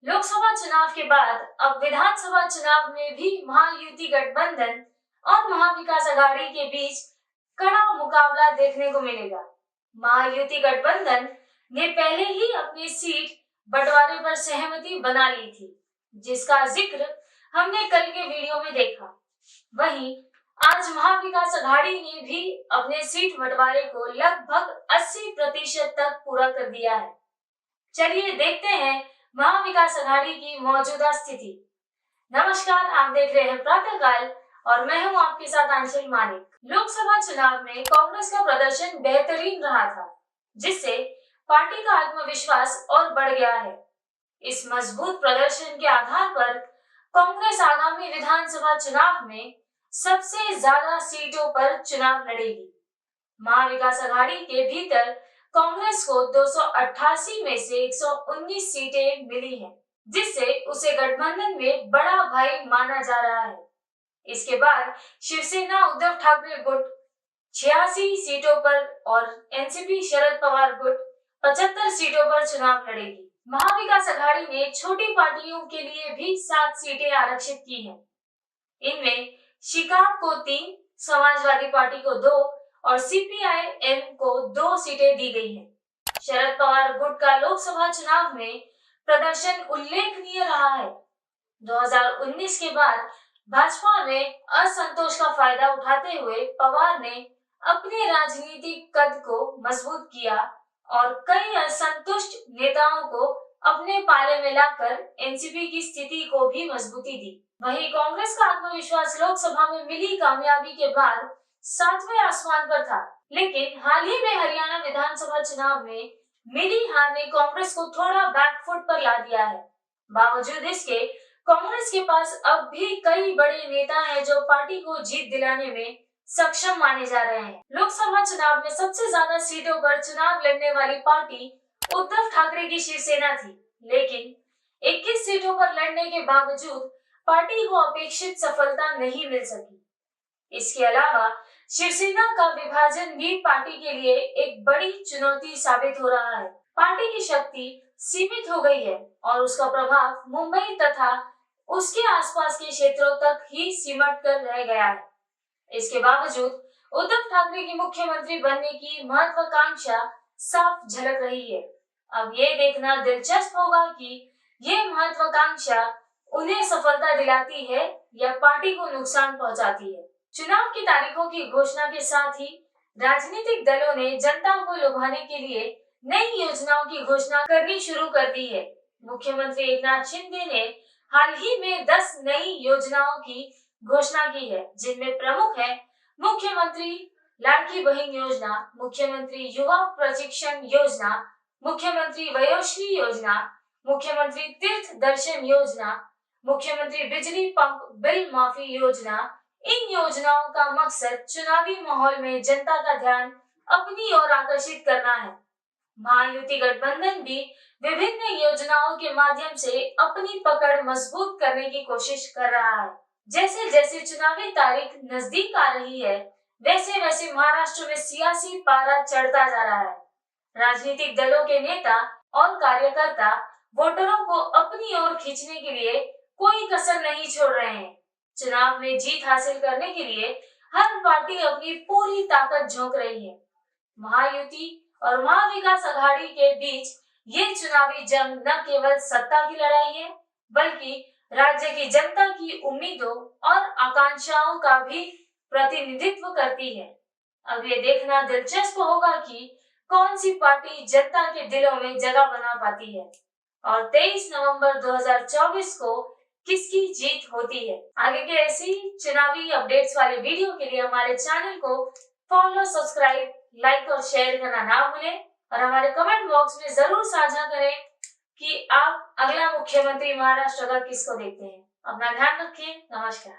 लोकसभा चुनाव के बाद अब विधानसभा चुनाव में भी महायुति गठबंधन और महाविकास आघाड़ी के बीच कड़ा मुकाबला देखने को मिलेगा। महायुति गठबंधन ने पहले ही अपनी सीट बंटवारे पर सहमति बना ली थी, जिसका जिक्र हमने कल के वीडियो में देखा। वहीं आज महाविकास आघाड़ी ने भी अपने सीट बंटवारे को लगभग 80% तक पूरा कर दिया है। चलिए देखते हैं महाविकास आघाड़ी की मौजूदा स्थिति। नमस्कार, आप देख रहे हैं प्रातःकाल और मैं हूं आपके साथ आंचल मानिक। लोकसभा चुनाव में कांग्रेस का प्रदर्शन बेहतरीन रहा था, जिससे पार्टी का आत्मविश्वास और बढ़ गया है। इस मजबूत प्रदर्शन के आधार पर कांग्रेस आगामी विधानसभा चुनाव में सबसे ज्यादा सीटों पर चुनाव लड़ेगी। महाविकास आघाड़ी के भीतर कांग्रेस को 288 में से 119 सीटें मिली हैं, जिससे उसे गठबंधन में बड़ा भाई माना जा रहा है। इसके बाद शिवसेना उद्धव ठाकरे गुट 86 सीटों पर और एनसीपी शरद पवार गुट 75 सीटों पर चुनाव लड़ेगी। महाविकास आघाड़ी ने छोटी पार्टियों के लिए भी 7 सीटें आरक्षित की हैं। इनमें शिकाग को 3, समाजवादी पार्टी को 2 और सीपीआई-एम को 2 सीटें दी गई हैं। शरद पवार गुट का लोकसभा चुनाव में प्रदर्शन उल्लेखनीय रहा है। 2019 के बाद भाजपा में असंतोष का फायदा उठाते हुए पवार ने अपने राजनीतिक कद को मजबूत किया और कई असंतुष्ट नेताओं को अपने पाले में लाकर एनसीपी की स्थिति को भी मजबूती दी। वहीं कांग्रेस का आत्मविश्वास लोकसभा में मिली कामयाबी के बाद 7वें आसमान पर था, लेकिन हाल ही में हरियाणा विधानसभा चुनाव में मिली हार ने कांग्रेस को थोड़ा बैकफुट पर ला दिया है। बावजूद इसके कांग्रेस के पास अब भी कई बड़े नेता हैं जो पार्टी को जीत दिलाने में सक्षम माने जा रहे हैं। लोकसभा चुनाव में सबसे ज्यादा सीटों पर चुनाव लड़ने वाली पार्टी उद्धव ठाकरे की शिवसेना थी, लेकिन 21 सीटों पर लड़ने के बावजूद पार्टी को अपेक्षित सफलता नहीं मिल सकी। इसके अलावा शिवसेना का विभाजन भी पार्टी के लिए एक बड़ी चुनौती साबित हो रहा है। पार्टी की शक्ति सीमित हो गई है और उसका प्रभाव मुंबई तथा उसके आसपास के क्षेत्रों तक ही सिमट कर रह गया है। इसके बावजूद उद्धव ठाकरे की मुख्यमंत्री बनने की महत्वाकांक्षा साफ झलक रही है। अब ये देखना दिलचस्प होगा कि ये महत्वाकांक्षा उन्हें सफलता दिलाती है या पार्टी को नुकसान पहुंचाती है। चुनाव की तारीखों की घोषणा के साथ ही राजनीतिक दलों ने जनता को लुभाने के लिए नई योजनाओं की घोषणा करनी शुरू कर दी है। मुख्यमंत्री एकनाथ शिंदे ने हाल ही में 10 नई योजनाओं की घोषणा की है, जिनमें प्रमुख है मुख्यमंत्री लाड़की बहन योजना, मुख्यमंत्री युवा प्रशिक्षण योजना, मुख्यमंत्री वयोश्री योजना, मुख्यमंत्री तीर्थ दर्शन योजना, मुख्यमंत्री बिजली पंप बिल माफी योजना। इन योजनाओं का मकसद चुनावी माहौल में जनता का ध्यान अपनी ओर आकर्षित करना है। महायुति गठबंधन भी विभिन्न योजनाओं के माध्यम से अपनी पकड़ मजबूत करने की कोशिश कर रहा है। जैसे जैसे चुनावी तारीख नजदीक आ रही है, वैसे वैसे महाराष्ट्र में सियासी पारा चढ़ता जा रहा है। राजनीतिक दलों के नेता और कार्यकर्ता वोटरों को अपनी ओर खींचने के लिए कोई कसर नहीं छोड़ रहे हैं। चुनाव में जीत हासिल करने के लिए हर पार्टी अपनी पूरी ताकत झोंक रही है। महायुति और महाविकास आघाड़ी के बीच ये चुनावी जंग न केवल सत्ता की लड़ाई है, बल्कि राज्य की जनता की उम्मीदों और आकांक्षाओं का भी प्रतिनिधित्व करती है। अब ये देखना दिलचस्प होगा कि कौन सी पार्टी जनता के दिलों में जगह बना पाती है और 23 नवंबर 2024 को किसकी जीत होती है। आगे के ऐसी चुनावी अपडेट्स वाले वीडियो के लिए हमारे चैनल को फॉलो, सब्सक्राइब, लाइक और शेयर करना ना भूलें और हमारे कमेंट बॉक्स में जरूर साझा करें कि आप अगला मुख्यमंत्री महाराष्ट्र का किसको देखते हैं। अपना ध्यान रखें। नमस्कार।